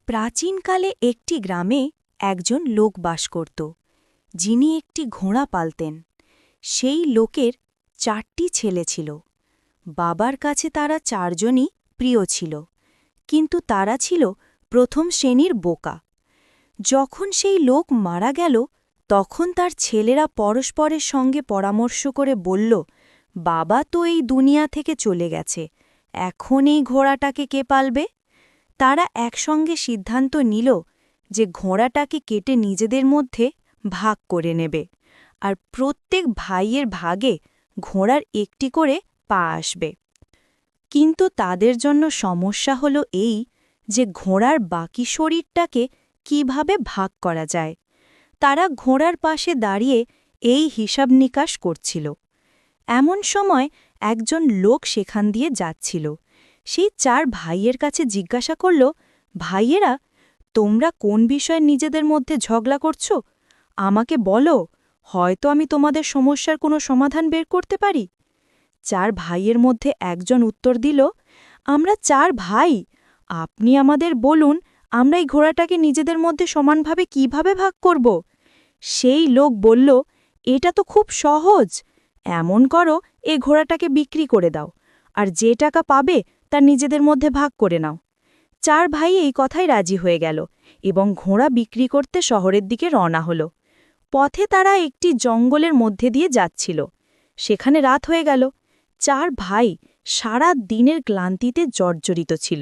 প্রাচীনকালে একটি গ্রামে একজন লোক বাস করত, যিনি একটি ঘোড়া পালতেন। সেই লোকের 4টি ছেলে ছিল। বাবার কাছে তারা 4জনই প্রিয় ছিল, কিন্তু তারা ছিল প্রথম শ্রেণীর বোকা। যখন সেই লোক মারা গেল, তখন তার ছেলেরা পরস্পরের সঙ্গে পরামর্শ করে বলল, বাবা তো এই দুনিয়া থেকে চলে গেছে, এখন এই ঘোড়াটাকে কে পালবে? তারা একসঙ্গে সিদ্ধান্ত নিল যে ঘোড়াটাকে কেটে নিজেদের মধ্যে ভাগ করে নেবে, আর প্রত্যেক ভাইয়ের ভাগে ঘোড়ার একটি করে পা আসবে। কিন্তু তাদের জন্য সমস্যা হলো এই যে ঘোড়ার বাকি শরীরটাকে কিভাবে ভাগ করা যায়। তারা ঘোড়ার পাশে দাঁড়িয়ে এই হিসাব নিকাশ করছিল। এমন সময় একজন লোক সেখান দিয়ে যাচ্ছিল। সেই 4 ভাইয়ের কাছে জিজ্ঞাসা করল, ভাইয়েরা, তোমরা কোন বিষয়ে নিজেদের মধ্যে ঝগড়া করছো? আমাকে বলো, হয়তো আমি তোমাদের সমস্যার কোনো সমাধান বের করতে পারি। 4 ভাইয়ের মধ্যে একজন উত্তর দিল, আমরা 4 ভাই, আপনি আমাদের বলুন, আমরা এই ঘোড়াটাকে নিজেদের মধ্যে সমানভাবে কিভাবে ভাগ করব? সেই লোক বলল, এটা তো খুব সহজ। এমন করো, এ ঘোড়াটাকে বিক্রি করে দাও, আর যে টাকা পাবে তা নিজেদের মধ্যে ভাগ করে নাও। 4 ভাই এই কথায় রাজি হয়ে গেল এবং ঘোড়া বিক্রি করতে শহরের দিকে রওনা হল। পথে তারা একটি জঙ্গলের মধ্যে দিয়ে যাচ্ছিল। সেখানে রাত হয়ে গেল। 4 ভাই সারা দিনের ক্লান্তিতে জর্জরিত ছিল।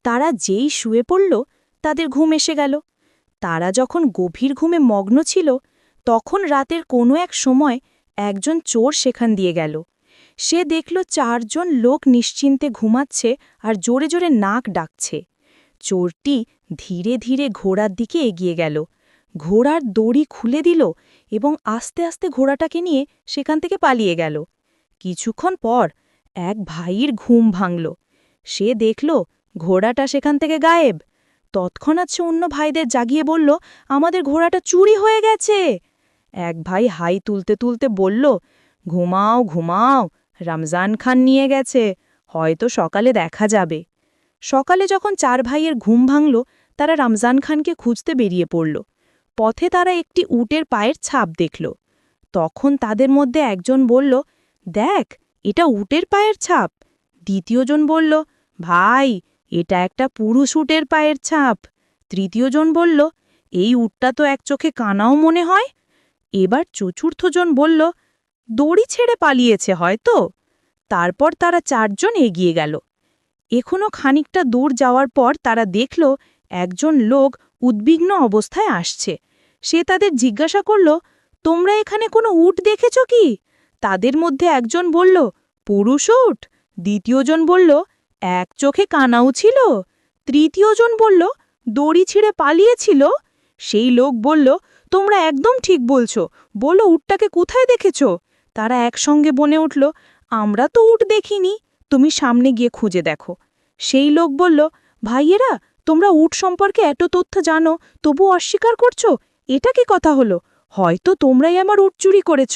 তারা যেই শুয়ে পড়ল, তাদের ঘুম এসে গেল। তারা যখন গভীর ঘুমে মগ্ন ছিল, তখন রাতের কোনো এক সময় একজন চোর সেখান দিয়ে গেল। সে দেখল 4 জন লোক নিশ্চিন্তে ঘুমাচ্ছে আর জোরে জোরে নাক ডাকছে। চোরটি ধীরে ধীরে ঘোড়ার দিকে এগিয়ে গেল, ঘোড়ার দড়ি খুলে দিল এবং আস্তে আস্তে ঘোড়াটাকে নিয়ে সেখান থেকে পালিয়ে গেল। কিছুক্ষণ পর এক ভাইয়ের ঘুম ভাঙল। সে দেখল ঘোড়াটা সেখান থেকে গায়েব। তৎক্ষণাৎ সে অন্য ভাইদের জাগিয়ে বলল, আমাদের ঘোড়াটা চুরি হয়ে গেছে। এক ভাই হাই তুলতে তুলতে বলল, ঘুমাও ঘুমাও, রমজান খান নিয়ে গেছে, হয়তো সকালে দেখা যাবে। সকালে যখন 4 ভাইয়ের ঘুম ভাঙল, তারা রমজান খানকে খুঁজতে বেরিয়ে পড়ল। পথে তারা একটি উটের পায়ের ছাপ দেখল। তখন তাদের মধ্যে একজন বলল, দেখ, এটা উটের পায়ের ছাপ। দ্বিতীয়জন বলল, ভাই, এটা একটা পুরুষ উটের পায়ের ছাপ। তৃতীয়জন বলল, এই উটটা তো এক চোখে কানাও মনে হয়। এবার চতুর্থজন বলল, দড়ি ছেড়ে পালিয়েছে হয়তো। তারপর তারা 4 জন এগিয়ে গেল। এখনও খানিকটা দূর যাওয়ার পর তারা দেখল একজন লোক উদ্বিগ্ন অবস্থায় আসছে। সে তাদের জিজ্ঞাসা করল, তোমরা এখানে কোনো উট দেখেছ কি? তাদের মধ্যে একজন বলল, পুরুষ উট। দ্বিতীয়জন বলল, এক চোখে কানাও ছিল। তৃতীয়জন বলল, দড়ি ছিঁড়ে পালিয়েছিল। সেই লোক বলল, তোমরা একদম ঠিক বলছ, বলো উটটাকে কোথায় দেখেছ? তারা একসঙ্গে বনে উঠল, আমরা তো উট দেখিনি, তুমি সামনে গিয়ে খুঁজে দেখো। সেই লোক বলল, ভাইয়েরা, তোমরা উট সম্পর্কে এত তথ্য জানো, তবু অস্বীকার করছো, এটা কি কথা হলো? হয়তো তোমরাই আমার উট চুরি করেছ।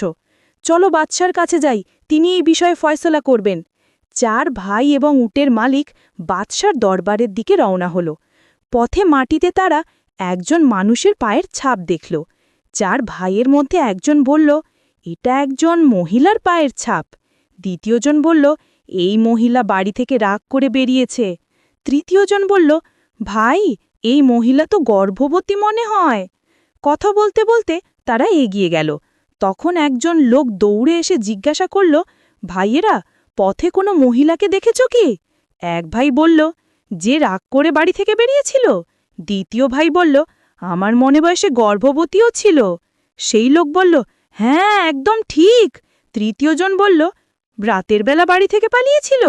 চলো বাদশার কাছে যাই, তিনি এই বিষয়ে ফয়সলা করবেন। 4 ভাই এবং উটের মালিক বাদশার দরবারের দিকে রওনা হল। পথে মাটিতে তারা একজন মানুষের পায়ের ছাপ দেখল। 4 ভাইয়ের মধ্যে একজন বলল, এটা একজন মহিলার পায়ের ছাপ। দ্বিতীয়জন বলল, এই মহিলা বাড়ি থেকে রাগ করে বেরিয়েছে। তৃতীয়জন বলল, ভাই, এই মহিলা তো গর্ভবতী মনে হয়। কথা বলতে বলতে তারা এগিয়ে গেল। তখন একজন লোক দৌড়ে এসে জিজ্ঞাসা করল, ভাইয়েরা, পথে কোনো মহিলাকে দেখেছ কি? এক ভাই বলল, যে রাগ করে বাড়ি থেকে বেরিয়েছিল। দ্বিতীয় ভাই বলল, আমার মনে বয়সে গর্ভবতীও ছিল। সেই লোক বলল, হ্যাঁ, একদম ঠিক। তৃতীয়জন বলল, রাতের বেলা বাড়ি থেকে পালিয়েছিল।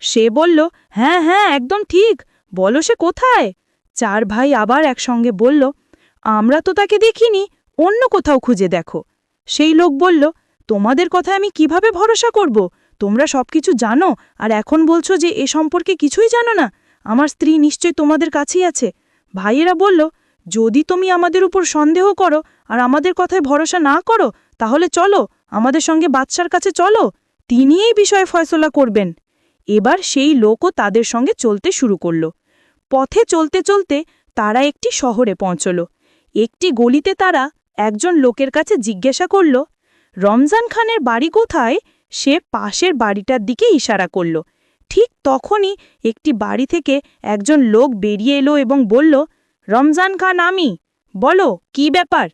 সে বলল, হ্যাঁ হ্যাঁ, একদম ঠিক, বলো সে কোথায়? 4 ভাই আবার একসঙ্গে বলল, আমরা তো তাকে দেখিনি, অন্য কোথাও খুঁজে দেখো। সেই লোক বলল, তোমাদের কথা আমি কিভাবে ভরসা করব? তোমরা সবকিছু জানো আর এখন বলছো যে এ সম্পর্কে কিছুই জানো না। আমার স্ত্রী নিশ্চয় তোমাদের কাছেই আছে। ভাইয়েরা বলল, যদি তুমি আমাদের উপর সন্দেহ করো আর আমাদের কথায় ভরসা না করো, তাহলে চলো, আমাদের সঙ্গে বাদশার কাছে চলো, তিনি এই বিষয়ে ফয়সলা করবেন। এবার সেই লোকও তাদের সঙ্গে চলতে শুরু করল। পথে চলতে চলতে তারা একটি শহরে পৌঁছল। একটি গলিতে তারা একজন লোকের কাছে জিজ্ঞাসা করল, রমজান খানের বাড়ি কোথায়? সে পাশের বাড়িটার দিকে ইশারা করল। ঠিক তখনই একটি বাড়ি থেকে একজন লোক বেরিয়ে এলো এবং বলল, রমজান খান আমি। বলো, কি ব্যাপার?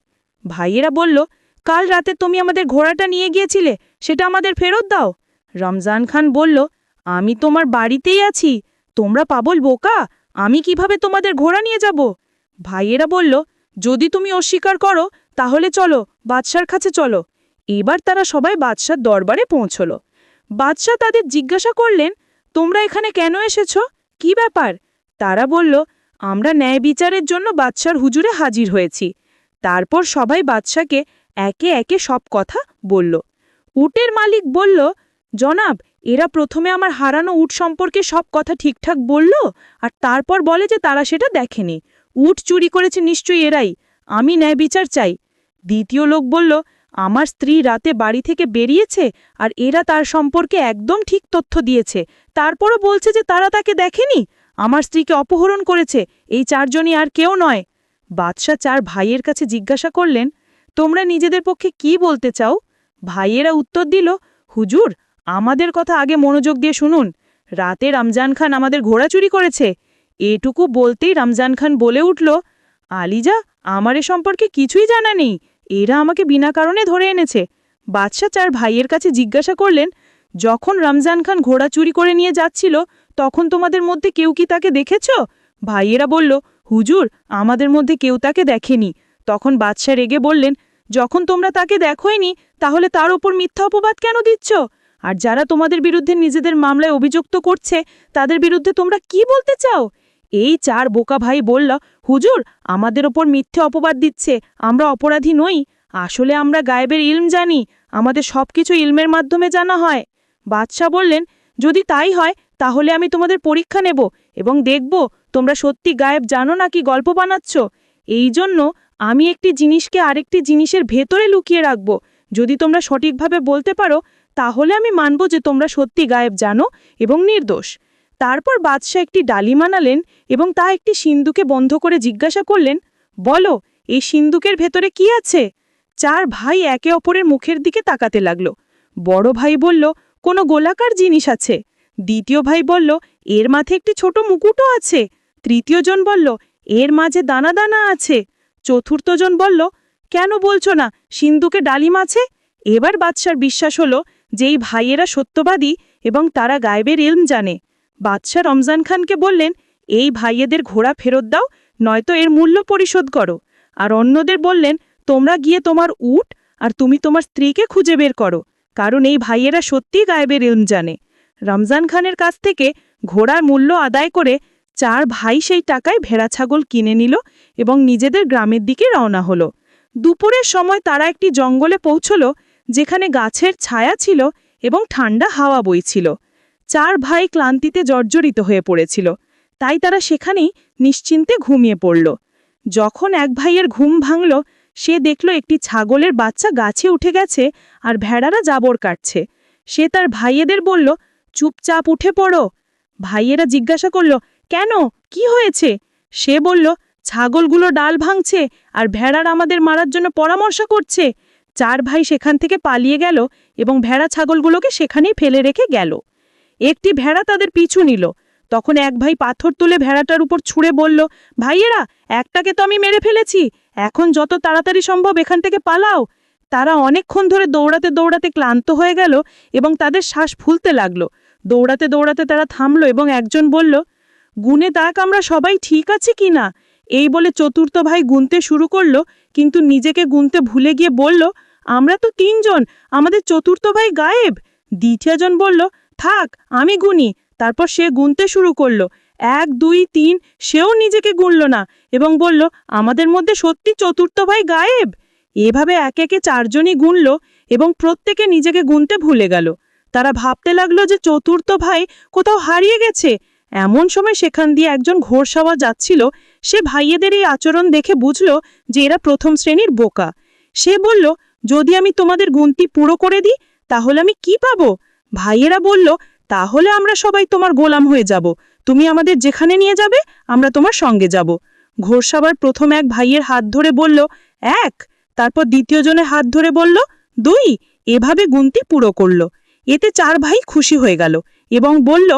ভাইয়েরা বলল, কাল রাতে তুমি আমাদের ঘোড়াটা নিয়ে গিয়েছিলে, সেটা আমাদের ফেরত দাও। রমজান খান বলল, আমি তোমার বাড়িতেই আছি, তোমরা পাগল বোকা, আমি কিভাবে তোমাদের ঘোড়া নিয়ে যাব? ভাইয়েরা বলল, যদি তুমি অস্বীকার করো তাহলে চলো, বাদশার কাছে চলো। এবার তারা সবাই বাদশার দরবারে পৌঁছল। বাদশাহ তাদের জিজ্ঞাসা করলেন, তোমরা এখানে কেন এসেছ? কি ব্যাপার? তারা বলল, আমরা ন্যায় বিচারের জন্য বাদশার হুজুরে হাজির হয়েছি। তারপর সবাই বাদশাকে একে একে সব কথা বলল। উটের মালিক বলল, জনাব, এরা প্রথমে আমার হারানো উট সম্পর্কে সব কথা ঠিকঠাক বলল, আর তারপর বলে যে তারা সেটা দেখেনি। উট চুরি করেছে নিশ্চয়ই এরাই, আমি ন্যায় বিচার চাই। দ্বিতীয় লোক বলল, আমার স্ত্রী রাতে বাড়ি থেকে বেরিয়েছে আর এরা তার সম্পর্কে একদম ঠিক তথ্য দিয়েছে, তারপরও বলছে যে তারা তাকে দেখেনি। আমার স্ত্রীকে অপহরণ করেছে, এই চারজনই আর কেউ নয়। বাদশাহ চার ভাইয়ের কাছে জিজ্ঞাসা করলেন, তোমরা নিজেদের পক্ষে কি বলতে চাও? ভাইয়েরা উত্তর দিল, হুজুর, আমাদের কথা আগে মনোযোগ দিয়ে শুনুন। রাতে রমজান খান আমাদের ঘোড়া চুরি করেছে। এটুকু বলতেই রমজান খান বলে উঠল, আলিজা, আমার এ সম্পর্কে কিছুই জানা নেই, এরা আমাকে বিনা কারণে ধরে এনেছে। বাদশাহ চার ভাইয়ের কাছে জিজ্ঞাসা করলেন, যখন রমজান খান ঘোড়া চুরি করে নিয়ে যাচ্ছিল তখন তোমাদের মধ্যে কেউ কি তাকে দেখেছ? ভাইয়েরা বলল, হুজুর, আমাদের মধ্যে কেউ তাকে দেখেনি। তখন বাদশাহ রেগে বললেন, যখন তোমরা তাকে দেখোইনি তাহলে তার উপর মিথ্যা অপবাদ কেন দিচ্ছ? আর যারা তোমাদের বিরুদ্ধে নিজেদের মামলায় অভিযুক্ত করছে তাদের বিরুদ্ধে তোমরা কি বলতে চাও? এই চার বোকা ভাই বলল, হুজুর, আমাদের ওপর মিথ্যে অপবাদ দিচ্ছে, আমরা অপরাধী নই, আসলে আমরা গায়েবের ইলম জানি, আমাদের সবকিছু ইলমের মাধ্যমে জানা হয়। বাদশাহ বললেন, যদি তাই হয় তাহলে আমি তোমাদের পরীক্ষা নেব এবং দেখব তোমরা সত্যি গায়েব জানো নাকি গল্প বানাচ্ছ। এই জন্য আমি একটি জিনিসকে আরেকটি জিনিসের ভেতরে লুকিয়ে রাখব। যদি তোমরা সঠিকভাবে বলতে পারো তাহলে আমি মানব যে তোমরা সত্যি গায়েব জানো এবং নির্দোষ। তারপর বাদশাহ একটি ডালি বানালেন এবং তা একটি সিন্দুকে বন্ধ করে জিজ্ঞাসা করলেন, বলো, এই সিন্দুকের ভেতরে কি আছে? চার ভাই একে অপরের মুখের দিকে তাকাতে লাগল। বড় ভাই বলল, কোনো গোলাকার জিনিস আছে। দ্বিতীয় ভাই বলল, এর মাঝে একটি ছোট মুকুটও আছে। তৃতীয় জন বলল, এর মাঝে দানা দানা আছে। চতুর্থ জন বলল, কেন বলছো না সিন্দুকে ডালিম আছে? এবার বাদশার বিশ্বাস হলো যে এই ভাইয়েরা সত্যবাদী এবং তারা গায়েবের ইলম জানে। বাদশাহ রমজান খানকে বললেন, এই ভাইয়েদের ঘোড়া ফেরত দাও, নয়তো এর মূল্য পরিশোধ করো। আর অন্যদের বললেন, তোমরা গিয়ে তোমার উট আর তুমি তোমার স্ত্রীকে খুঁজে বের করো, কারণ এই ভাইয়েরা সত্যিই গায়েবের ইলম জানে। রমজান খানের কাছ থেকে ঘোড়ার মূল্য আদায় করে চার ভাই সেই টাকায় ভেড়া ছাগল কিনে নিল এবং নিজেদের গ্রামের দিকে রওনা হলো। দুপুরের সময় তারা একটি জঙ্গলে পৌঁছল যেখানে গাছের ছায়া ছিল এবং ঠান্ডা হাওয়া বইছিল। চার ভাই ক্লান্তিতে জর্জরিত হয়ে পড়েছিল, তাই তারা সেখানেই নিশ্চিন্তে ঘুমিয়ে পড়ল। যখন এক ভাইয়ের ঘুম ভাঙল, সে দেখল একটি ছাগলের বাচ্চা গাছে উঠে গেছে আর ভেড়ারা জাবর কাটছে। সে তার ভাইয়েদের বলল, চুপচাপ উঠে পড়ো। ভাইয়েরা জিজ্ঞাসা করল, কেন, কি হয়েছে? সে বলল, ছাগলগুলো ডাল ভাঙছে আর ভেড়ার আমাদের মারার জন্য পরামর্শ করছে। চার ভাই সেখান থেকে পালিয়ে গেল এবং ভেড়া ছাগলগুলোকে সেখানেই ফেলে রেখে গেল। একটি ভেড়া তাদের পিছু নিল। তখন এক ভাই পাথর তুলে ভেড়াটার উপর ছুঁড়ে বলল, ভাইয়েরা, একটাকে তো আমি মেরে ফেলেছি, এখন যত তাড়াতাড়ি সম্ভব এখান থেকে পালাও। তারা অনেকক্ষণ ধরে দৌড়াতে দৌড়াতে ক্লান্ত হয়ে গেল এবং তাদের শ্বাস ফুলতে লাগলো। দৌড়াতে দৌড়াতে তারা থামল এবং একজন বলল, গুনে দেখ আমরা সবাই ঠিক আছে কি না। এই বলে চতুর্থ ভাই গুনতে শুরু করল, কিন্তু নিজেকে গুনতে ভুলে গিয়ে বলল, আমরা তো তিনজন, আমাদের চতুর্থ ভাই গায়েব। দ্বিতীয়জন বলল, থাক, আমি গুনি। তারপর সে গুনতে শুরু করল, 1 2 3। সেও নিজেকে গুনল না এবং বলল, আমাদের মধ্যে সত্যি চতুর্থ ভাই গায়েব। এভাবে একে একে চারজনই গুনল এবং প্রত্যেকে নিজেকে গুনতে ভুলে গেল। তারা ভাবতে লাগলো যে চতুর্থ ভাই কোথাও হারিয়ে গেছে। এমন সময় সেখান দিয়ে একজন ঘোড়সাওয়ার যাচ্ছিল। সে ভাইয়েদের এই আচরণ দেখে বুঝল যে এরা প্রথম শ্রেণীর বোকা। সে বলল, যদি আমি তোমাদের গুনতি পুরো করে দিই তাহলে আমি কি পাবো? ভাইয়েরা বলল, তাহলে আমরা সবাই তোমার গোলাম হয়ে যাব, তুমি আমাদের যেখানে নিয়ে যাবে আমরা তোমার সঙ্গে যাব। ঘোড়সাবার প্রথম এক ভাইয়ের হাত ধরে বলল 1, তারপর দ্বিতীয় জনের হাত ধরে বলল 2, এভাবে গুনতি পুরো করল। এতে 4 ভাই খুশি হয়ে গেল এবং বলল,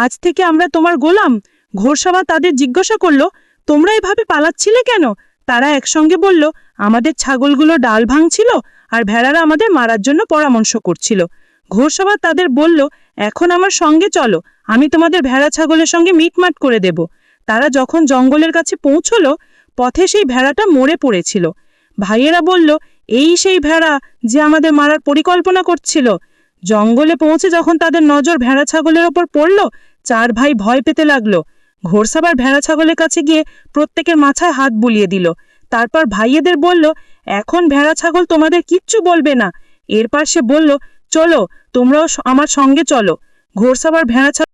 আজ থেকে আমরা তোমার গোলাম। ঘোড়সাবার তাদের জিজ্ঞাসা করল, তোমরা এভাবে পালাচ্ছিলে কেন? তারা একসঙ্গে বলল, আমাদের ছাগলগুলো ডাল ভাঙছিল আর ভেড়ারা আমাদের মারার জন্য পরামর্শ করছিল। ঘোড়সাবার তাদের বলল, এখন আমার সঙ্গে চলো, আমি তোমাদের ভেড়া ছাগলের সঙ্গে মিটমাট করে দেব। তারা যখন জঙ্গলের কাছে পৌঁছল, পথে সেই ভেড়াটা মরে পড়েছিল। ভাইয়েরা বলল, এই সেই ভেড়া যে আমাদের মারার পরিকল্পনা করছিল। জঙ্গলে পৌঁছে যখন তাদের নজর ভেড়া ছাগলের ওপর পড়ল, 4 ভাই ভয় পেতে লাগলো। ঘোড়সাবার ভেড়া ছাগলের কাছে গিয়ে প্রত্যেকের মাথায় হাত বুলিয়ে দিল। তারপর ভাইয়েদের বলল, এখন ভেড়া ছাগল তোমাদের কিচ্ছু বলবে না। এরপর সে বলল, চলো, তোমরাও আমার সঙ্গে চলো। ঘোড়সাবার ভেড়া ছাগল